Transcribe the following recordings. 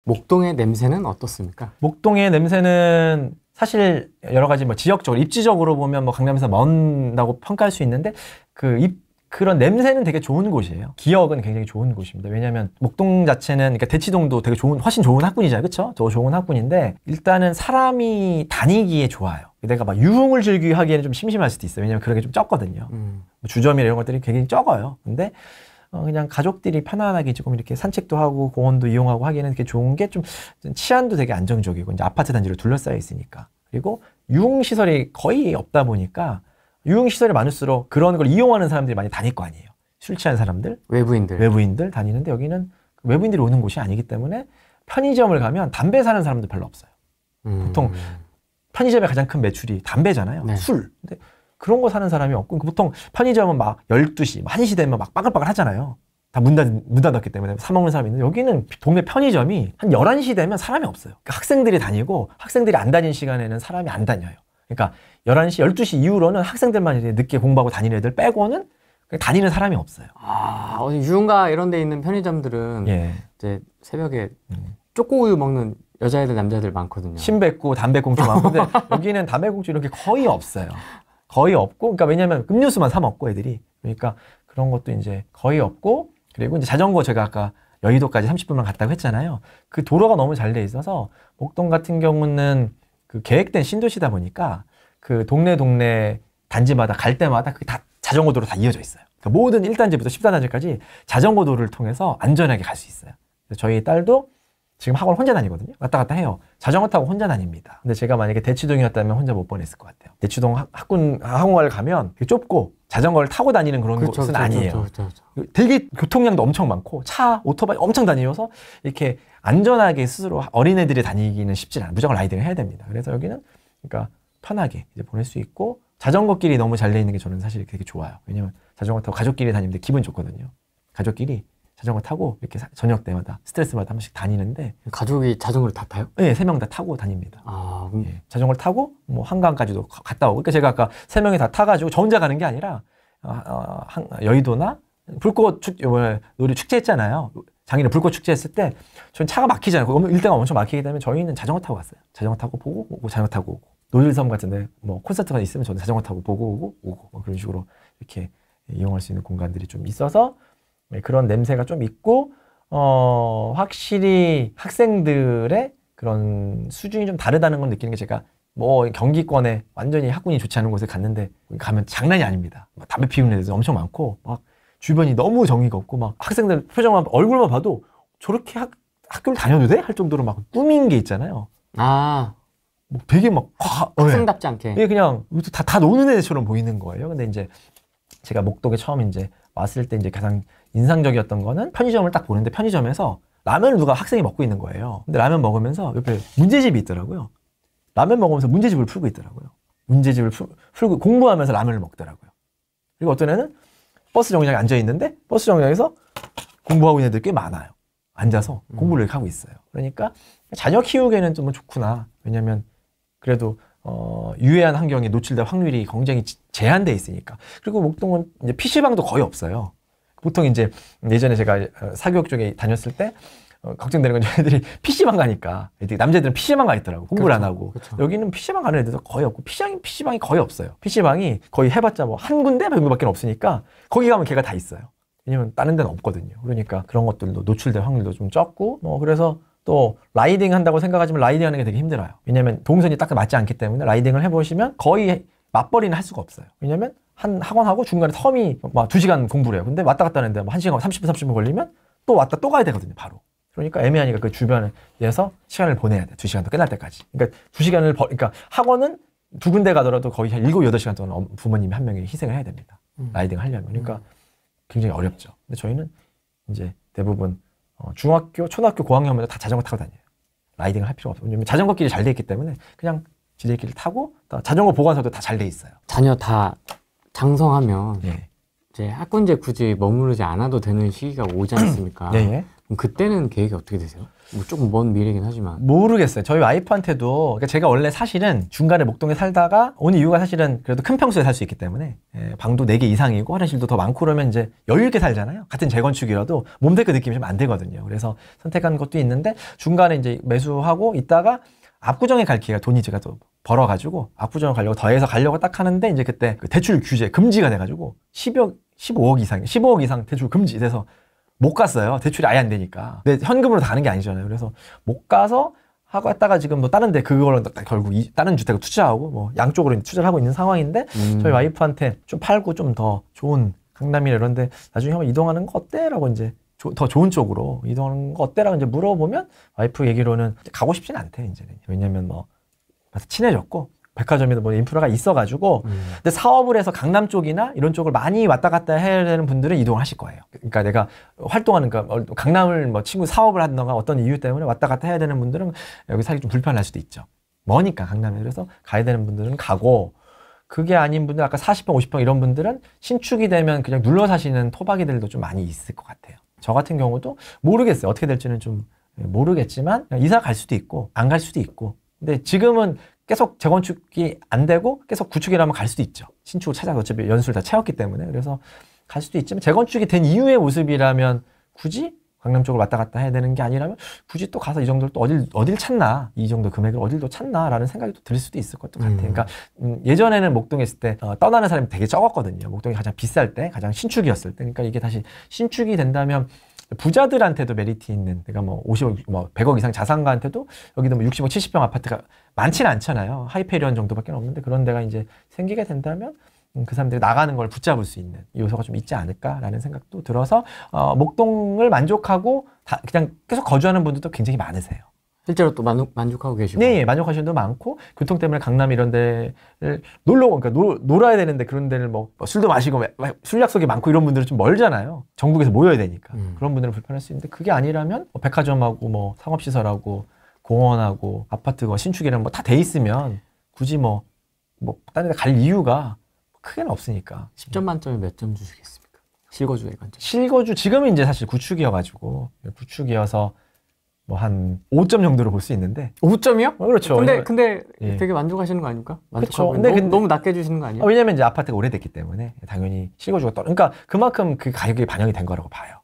목동의 냄새는 어떻습니까? 목동의 냄새는 사실 여러 가지 뭐 지역적으로, 입지적으로 보면 뭐 강남에서 먼다고 평가할 수 있는데 그런 냄새는 되게 좋은 곳이에요. 기억은 굉장히 좋은 곳입니다. 왜냐하면 목동 자체는, 그러니까 대치동도 되게 훨씬 좋은 학군이잖아요. 그쵸? 더 좋은 학군인데, 일단은 사람이 다니기에 좋아요. 내가 막 유흥을 즐기기 하기에는 좀 심심할 수도 있어요. 왜냐면 그런 게 좀 적거든요. 주점이나 이런 것들이 굉장히 적어요. 근데 그냥 가족들이 편안하게 조금 이렇게 산책도 하고 공원도 이용하고 하기에는 되게 좋은 게, 좀 치안도 되게 안정적이고, 이제 아파트 단지로 둘러싸여 있으니까. 그리고 유흥시설이 거의 없다 보니까 유흥시설이 많을수록 그런 걸 이용하는 사람들이 많이 다닐 거 아니에요. 술 취한 사람들, 외부인들 다니는데, 여기는 외부인들이 오는 곳이 아니기 때문에 편의점을 가면 담배 사는 사람도 별로 없어요. 보통 편의점의 가장 큰 매출이 담배잖아요. 네. 술. 근데 그런 거 사는 사람이 없고, 보통 편의점은 막 12시, 1시 되면 막 빠글빠글 하잖아요. 다 문 닫았기 때문에 사 먹는 사람이 있는데, 여기는 동네 편의점이 한 11시 되면 사람이 없어요. 그러니까 학생들이 다니고, 학생들이 안 다니는 시간에는 사람이 안 다녀요. 그러니까 11시, 12시 이후로는 학생들만 이제 늦게 공부하고 다니는 애들 빼고는 다니는 사람이 없어요. 어디 유흥가 이런 데 있는 편의점들은 이제 새벽에 초코우유 먹는 여자애들, 남자애들 많거든요. 침 뱉고 담배 꽁초 많고. 근데 여기는 담배 꽁초 이런 게 거의 없어요. 거의 없고, 그러니까 왜냐면 음료수만 사 먹고 애들이. 그러니까 그런 것도 이제 거의 없고, 그리고 이제 자전거, 제가 아까 여의도까지 30분만 갔다고 했잖아요. 그 도로가 너무 잘 돼 있어서, 목동 같은 경우는 그 계획된 신도시다 보니까 그 동네 단지마다 갈 때마다 그게 다 자전거 도로 다 이어져 있어요. 그러니까 모든 1단지부터 14단지까지 자전거 도로를 통해서 안전하게 갈 수 있어요. 그래서 저희 딸도 지금 학원 혼자 다니거든요. 왔다 갔다 해요. 자전거 타고 혼자 다닙니다. 근데 제가 만약에 대치동이었다면 혼자 못 보냈을 것 같아요. 대치동 학원을 가면 좁고 자전거를 타고 다니는 그런 곳은 아니에요. 되게 교통량도 엄청 많고, 오토바이 엄청 다니면서 이렇게 안전하게 스스로 어린애들이 다니기는 쉽지 않아요. 무조건 라이딩을 해야 됩니다. 그래서 여기는 그러니까 편하게 이제 보낼 수 있고, 자전거길이 너무 잘 돼 있는 게 저는 사실 되게 좋아요. 왜냐면 자전거 타고 가족끼리 다니는데 기분 좋거든요. 가족끼리 자전거 타고 이렇게 저녁 때마다 스트레스마다 한 번씩 다니는데. 가족이 자전거를 다 타요? 네, 3명 다 타고 다닙니다. 예, 자전거를 타고 뭐 한강까지도 갔다 오고. 그러니까 제가 아까 3명이 다 타가지고 저 혼자 가는 게 아니라 여의도나 불꽃 놀이 축제 했잖아요. 작년에 불꽃 축제 했을 때 저는 차가 막히잖아요. 일대가 엄청 막히기 때문에 저희는 자전거 타고 갔어요. 자전거 타고 보고 오고, 자전거 타고 오고. 노일섬 같은데 뭐 콘서트가 있으면 저는 자전거 타고 보고 오고 뭐 그런 식으로 이렇게 이용할 수 있는 공간들이 좀 있어서 그런 냄새가 좀 있고, 확실히 학생들의 그런 수준이 좀 다르다는 걸 느끼는 게, 제가 뭐 경기권에 완전히 학군이 좋지 않은 곳에 갔는데 가면 장난이 아닙니다. 막 담배 피우는 애들 엄청 많고, 막 주변이 너무 정의가 없고, 막 학생들 표정만, 얼굴만 봐도 저렇게 학교를 다녀도 돼? 할 정도로 막 꾸민 게 있잖아요. 뭐 되게 막 학생답지 않게. 그냥 다 노는 애들처럼 보이는 거예요. 근데 이제 제가 목동에 처음 이제 왔을 때 이제 가장 인상적이었던 거는, 편의점을 딱 보는데 편의점에서 라면을 누가 학생이 먹고 있는 거예요. 근데 라면 먹으면서 옆에 문제집이 있더라고요. 라면 먹으면서 문제집을 풀고 있더라고요. 문제집을 풀고 공부하면서 라면을 먹더라고요. 그리고 어떤 애는 버스 정류장에 앉아 있는데 버스 정류장에서 공부하고 있는 애들 꽤 많아요. 앉아서 공부를 이렇게 하고 있어요. 그러니까 자녀 키우기에는 좀 좋구나. 왜냐면 그래도 유해한 환경에 노출될 확률이 굉장히 제한돼 있으니까. 그리고 목동은 이제 PC방도 거의 없어요. 보통 이제 예전에 제가 사교육 쪽에 다녔을 때 걱정되는 건, 저희들이 PC방 가니까 남자들은 PC방 가 있더라고. 공부를 안 하고. 여기는 PC방 가는 애들도 거의 없고, PC방이 거의 없어요. PC방이 거의 해봤자 뭐 한 군데 정도밖에 없으니까 거기 가면 걔가 다 있어요. 왜냐면 다른 데는 없거든요. 그러니까 그런 것들도 노출될 확률도 좀 적고, 그래서 또 라이딩 한다고 생각하지만 라이딩 하는 게 되게 힘들어요. 왜냐면 동선이 딱 맞지 않기 때문에 라이딩을 해보시면 거의 맞벌이는 할 수가 없어요. 왜냐면 한 학원하고 중간에 텀이 막 2시간 공부를 해요. 근데 왔다 갔다 하는데 뭐 1시간 30분 걸리면 또 왔다 또 가야 되거든요, 바로. 그러니까 애매하니까 그 주변에서 시간을 보내야 돼. 2시간 더 끝날 때까지. 그러니까 2시간을 그러니까 학원은 2군데 가더라도 거의 한 7, 8시간 동안 부모님이 한 명이 희생을 해야 됩니다. 라이딩 하려면. 그러니까 굉장히 어렵죠. 근데 저희는 이제 대부분 중학교, 초등학교 고학년마다 다 자전거 타고 다녀요. 라이딩을 할 필요가 없어요. 왜냐면 자전거 길이 잘 돼 있기 때문에 그냥 지들끼리 타고, 자전거 보관소도 다 잘 돼 있어요. 자녀 다 장성하면 이제 학군지에 굳이 머무르지 않아도 되는 시기가 오지 않습니까? 그럼 그때는 계획이 어떻게 되세요? 뭐 조금 먼 미래긴 하지만 모르겠어요. 저희 와이프한테도 그러니까 제가 원래 사실은 중간에 목동에 살다가 온 이유가 사실은 그래도 큰 평수에 살 수 있기 때문에 방도 4개 이상이고 화장실도 더 많고 그러면 이제 여유 있게 살잖아요. 같은 재건축이라도 몸데크 느낌이 좀 안 들거든요. 그래서 선택한 것도 있는데 중간에 이제 매수하고 있다가 압구정에 갈 기회가 돈이 제가 또 벌어가지고 압구정을 가려고 더해서 가려고 딱 하는데 이제 그때 그 대출 규제 금지가 돼가지고 15억 이상 대출 금지돼서 못 갔어요. 대출이 아예 안 되니까. 근데 현금으로 다 가는 게 아니잖아요. 그래서 못 가서 하고 했다가 지금 뭐 다른데 그걸로 결국 다른 주택을 투자하고 뭐 양쪽으로 투자를 하고 있는 상황인데 저희 와이프한테 좀 팔고 좀 더 좋은 강남이나 이런데 나중에 한번 이동하는 거 어때? 라고 이제 더 좋은 쪽으로 이동하는 거 어때? 라고 이제 물어보면 와이프 얘기로는 가고 싶진 않대 이제는. 왜냐면 뭐 친해졌고 백화점에도 뭐 인프라가 있어가지고 근데 사업을 해서 강남 쪽이나 이런 쪽을 많이 왔다 갔다 해야 되는 분들은 이동을 하실 거예요. 그러니까 내가 활동하는 그러니까 강남을 뭐 친구 사업을 한다거나 어떤 이유 때문에 왔다 갔다 해야 되는 분들은 여기 살기 좀 불편할 수도 있죠. 머니까 강남에. 그래서 가야 되는 분들은 가고 그게 아닌 분들 아까 40평 50평 이런 분들은 신축이 되면 그냥 눌러 사시는 토박이들도 좀 많이 있을 것 같아요. 저 같은 경우도 모르겠어요. 어떻게 될지는 좀 모르겠지만 이사 갈 수도 있고 안 갈 수도 있고 근데 지금은 계속 재건축이 안 되고 계속 구축이라면 갈 수도 있죠. 신축을 찾아서 어차피 연수를 다 채웠기 때문에. 그래서 갈 수도 있지만 재건축이 된 이후의 모습이라면 굳이 강남 쪽을 왔다 갔다 해야 되는 게 아니라면 굳이 또 가서 이 정도를 또 어딜 찾나 이 정도 금액을 어딜 또 찾나 라는 생각이 또 들 수도 있을 것 같아요. 그러니까 예전에는 목동에 있을 때 떠나는 사람이 되게 적었거든요. 목동이 가장 비쌀 때 가장 신축이었을 때. 그러니까 이게 다시 신축이 된다면 부자들한테도 메리트 있는, 그러니까 뭐 50억, 뭐 100억 이상 자산가한테도 여기도 뭐 60억, 70평 아파트가 많지는 않잖아요. 하이페리온 정도밖에 없는데 그런 데가 이제 생기게 된다면 그 사람들이 나가는 걸 붙잡을 수 있는 요소가 좀 있지 않을까라는 생각도 들어서 목동을 만족하고 그냥 계속 거주하는 분들도 굉장히 많으세요. 실제로 또 만족하고 계시고. 네, 만족하시는 분도 많고 교통 때문에 강남 이런 데를 그러니까 놀아야 되는데 그런 데를 뭐 술도 마시고 술 약속이 많고 이런 분들은 좀 멀잖아요. 전국에서 모여야 되니까. 그런 분들은 불편할 수 있는데 그게 아니라면 뭐 백화점하고 뭐 상업시설하고 공원하고 아파트가 신축이랑 뭐 다 돼 있으면 굳이 뭐 다른 데 갈 이유가 크게는 없으니까. 10점 만점에 몇 점 주시겠습니까? 실거주의 관점. 실거주 지금은 이제 사실 구축이어가지고 구축이어서 뭐 한 5점 정도로 볼 수 있는데. 5점이요? 그렇죠. 근데 예. 되게 만족하시는 거 아닙니까? 그렇죠. 근데 너무 낮게 주시는 거 아니에요? 왜냐면 이제 아파트가 오래됐기 때문에 당연히 실거주가 그러니까 그만큼 그 가격이 반영이 된 거라고 봐요.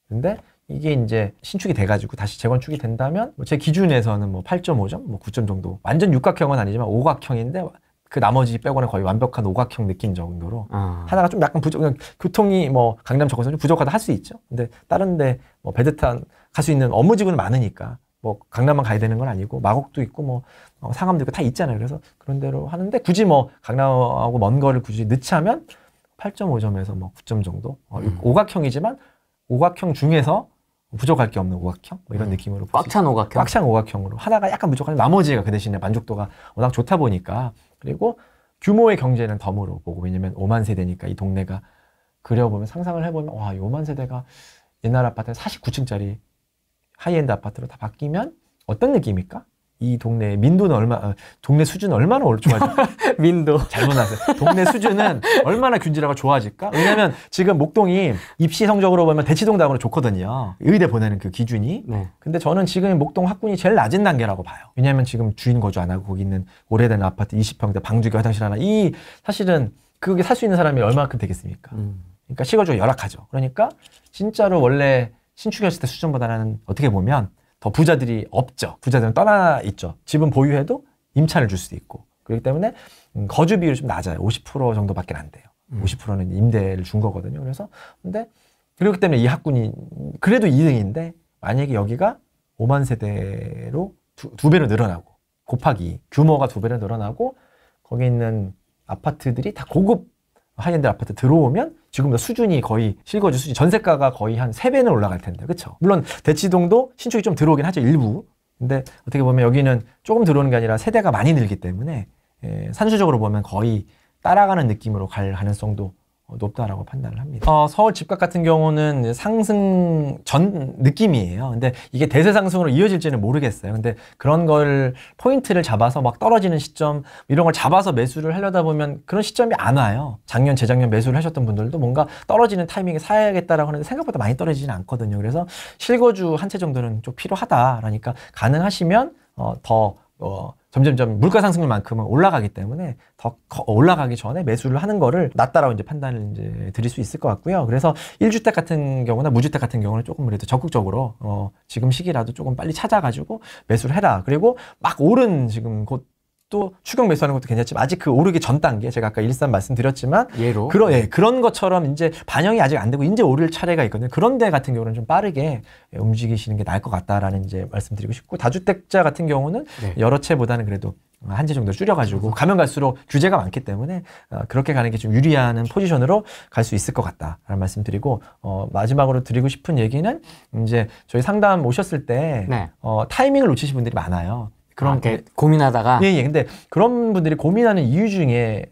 근데 이게 이제 신축이 돼가지고 다시 재건축이 된다면 제 기준에서는 뭐 8.5점, 뭐 9점 정도. 완전 육각형은 아니지만 오각형인데 그 나머지 빼고는 거의 완벽한 오각형 느낌 정도로 하나가 좀 약간 교통이 뭐 강남 적어서 좀 부족하다 할 수 있죠. 근데 다른데 뭐 베드탄 갈 수 있는 업무지구는 많으니까 뭐 강남만 가야 되는 건 아니고 마곡도 있고 뭐 상암도 있고 다 있잖아요. 그래서 그런 대로 하는데 굳이 뭐 강남하고 먼 거를 굳이 넣자면 8.5점에서 뭐 9점 정도. 오각형이지만 오각형 중에서 부족할 게 없는 오각형 뭐 이런 느낌으로 꽉 찬 오각형? 꽉 찬 오각형으로 하나가 약간 부족하면 나머지가 그 대신에 만족도가 워낙 좋다 보니까. 그리고 규모의 경제는 덤으로 보고 왜냐면 5만 세대니까 이 동네가 그려보면 상상을 해보면 와, 이 5만 세대가 옛날 아파트 49층짜리 하이엔드 아파트로 다 바뀌면 어떤 느낌일까? 이 동네의 민도는 동네 수준은 얼마나 좋아질까? 민도. 잘못 나왔어요. 동네 수준은 얼마나 균질하고 좋아질까? 왜냐면 지금 목동이 입시 성적으로 보면 대치동 다음으로 좋거든요. 의대 보내는 그 기준이. 네. 근데 저는 지금 목동 학군이 제일 낮은 단계라고 봐요. 왜냐면 지금 주인 거주 안 하고 거기 있는 오래된 아파트 20평대 방주기 화장실 하나. 사실은 그게 살 수 있는 사람이 얼마큼 되겠습니까? 그러니까 시거주가 열악하죠. 그러니까 진짜로 원래 신축했을 때 수준보다는 어떻게 보면 더 부자들이 없죠. 부자들은 떠나 있죠. 집은 보유해도 임차를 줄 수도 있고. 그렇기 때문에 거주 비율이 좀 낮아요. 50% 정도밖에 안 돼요. 50%는 임대를 준 거거든요. 근데 그렇기 때문에 이 학군이 그래도 2등인데 만약에 여기가 5만 세대로 두 배로 늘어나고 곱하기 규모가 2배로 늘어나고 거기 있는 아파트들이 다 고급 하이엔드 아파트 들어오면 지금보다 수준이 거의 실거주 수준 전세가가 거의 한 3배는 올라갈 텐데 그렇죠? 물론 대치동도 신축이 좀 들어오긴 하죠 일부. 근데 어떻게 보면 여기는 조금 들어오는 게 아니라 세대가 많이 늘기 때문에 산수적으로 보면 거의 따라가는 느낌으로 갈 가능성도 높다라고 판단을 합니다. 서울 집값 같은 경우는 상승 전 느낌이에요. 근데 이게 대세 상승으로 이어질지는 모르겠어요. 근데 그런 걸 포인트를 잡아서 막 떨어지는 시점 이런 걸 잡아서 매수를 하려다 보면 그런 시점이 안 와요. 작년, 재작년 매수를 하셨던 분들도 뭔가 떨어지는 타이밍에 사야겠다라고 하는데 생각보다 많이 떨어지지는 않거든요. 그래서 실거주 한 채 정도는 좀 필요하다라니까 가능하시면 점점점 물가 상승률만큼은 올라가기 때문에 더 올라가기 전에 매수를 하는 거를 낫다라고 이제 판단을 이제 드릴 수 있을 것 같고요. 그래서 1주택 같은 경우나 무주택 같은 경우는 조금 그래도 적극적으로 지금 시기라도 조금 빨리 찾아가지고 매수를 해라. 그리고 막 오른 지금 곧 또 추격 매수하는 것도 괜찮지만 아직 그 오르기 전 단계 제가 아까 일산 말씀드렸지만 예로 그런 것처럼 이제 반영이 아직 안 되고 이제 오를 차례가 있거든요. 그런 데 같은 경우는 좀 빠르게 움직이시는 게 나을 것 같다라는 이제 말씀드리고 싶고 다주택자 같은 경우는 여러 채보다는 그래도 한 채 정도 줄여가지고 가면 갈수록 규제가 많기 때문에 그렇게 가는 게 좀 유리한 포지션으로 갈 수 있을 것 같다라는 말씀드리고 마지막으로 드리고 싶은 얘기는 이제 저희 상담 오셨을 때 타이밍을 놓치신 분들이 많아요. 그런 게 고민하다가 근데 그런 분들이 고민하는 이유 중에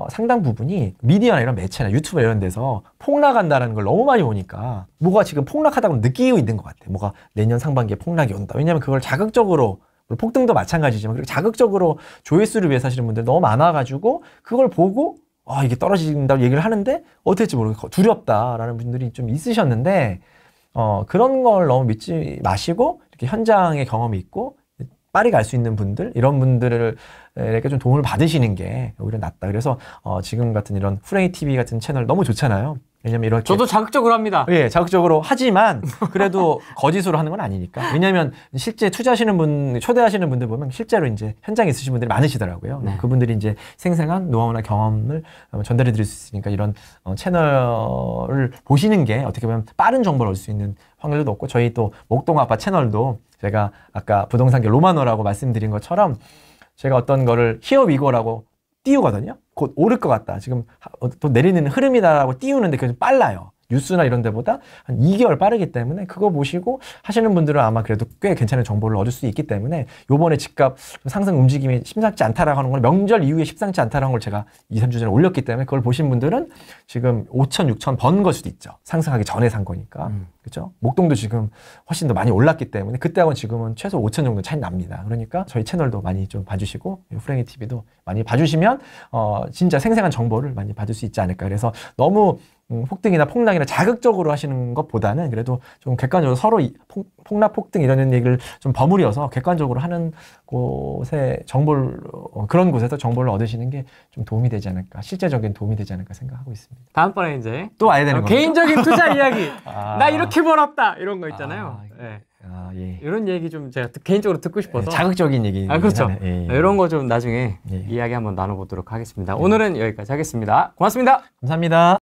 상당 부분이 미디어나 이런 매체나 유튜브 이런 데서 폭락한다는 걸 너무 많이 보니까 뭐가 지금 폭락하다고 느끼고 있는 것 같아요. 뭐가 내년 상반기에 폭락이 온다. 왜냐하면 그걸 자극적으로 폭등도 마찬가지지만 그렇게 자극적으로 조회수를 위해서 하시는 분들 너무 많아가지고 그걸 보고 이게 떨어진다고 얘기를 하는데 어떻게 될지 모르겠고 두렵다라는 분들이 좀 있으셨는데 그런 걸 너무 믿지 마시고 이렇게 현장의 경험이 있고 빠르게 갈 수 있는 분들 이런 분들에게 좀 도움을 받으시는 게 오히려 낫다. 그래서 지금 같은 이런 프레이 TV 같은 채널 너무 좋잖아요. 왜냐면 이렇게 저도 자극적으로 합니다. 예, 자극적으로 하지만 그래도 거짓으로 하는 건 아니니까. 왜냐면 실제 투자하시는 분, 초대하시는 분들 보면 실제로 이제 현장에 있으신 분들이 많으시더라고요. 그분들이 이제 생생한 노하우나 경험을 전달해 드릴 수 있으니까 이런 채널을 보시는 게 어떻게 보면 빠른 정보를 얻을 수 있는 확률도 높고 저희 또 목동 아빠 채널도 제가 아까 부동산계 로마너라고 말씀드린 것처럼 제가 어떤 거를 히어 위고라고 띄우거든요. 곧 오를 것 같다. 지금 또 내리는 흐름이다라고 띄우는데 그게 좀 빨라요. 뉴스나 이런 데보다 한 2개월 빠르기 때문에 그거 보시고 하시는 분들은 아마 그래도 꽤 괜찮은 정보를 얻을 수 있기 때문에 요번에 집값 상승 움직임이 심상치 않다라고 하는 건 명절 이후에 심상치 않다라는 걸 제가 2, 3주 전에 올렸기 때문에 그걸 보신 분들은 지금 5천, 6천 번 걸 수도 있죠. 상승하기 전에 산 거니까. 그렇죠? 목동도 지금 훨씬 더 많이 올랐기 때문에 그때하고는 지금은 최소 5천 정도 차이 납니다. 그러니까 저희 채널도 많이 좀 봐주시고 후랭이 TV도 많이 봐주시면 진짜 생생한 정보를 많이 받을 수 있지 않을까. 그래서 너무 폭등이나 폭락이나 자극적으로 하시는 것보다는 그래도 좀 객관적으로 서로 폭락, 폭등 이런 얘기를 좀 버무려서 객관적으로 하는 곳에 정보를 그런 곳에서 정보를 얻으시는 게 좀 도움이 되지 않을까, 실제적인 도움이 되지 않을까 생각하고 있습니다. 다음번에 이제 또 와야 되는 거예요. 개인적인 투자 이야기. 나 이렇게 벌었다 이런 거 있잖아요. 예. 이런 얘기 좀 제가 개인적으로 듣고 싶어서 자극적인 얘기. 그렇죠. 이런 거 좀 나중에 이야기 한번 나눠보도록 하겠습니다. 오늘은 여기까지 하겠습니다. 고맙습니다. 감사합니다.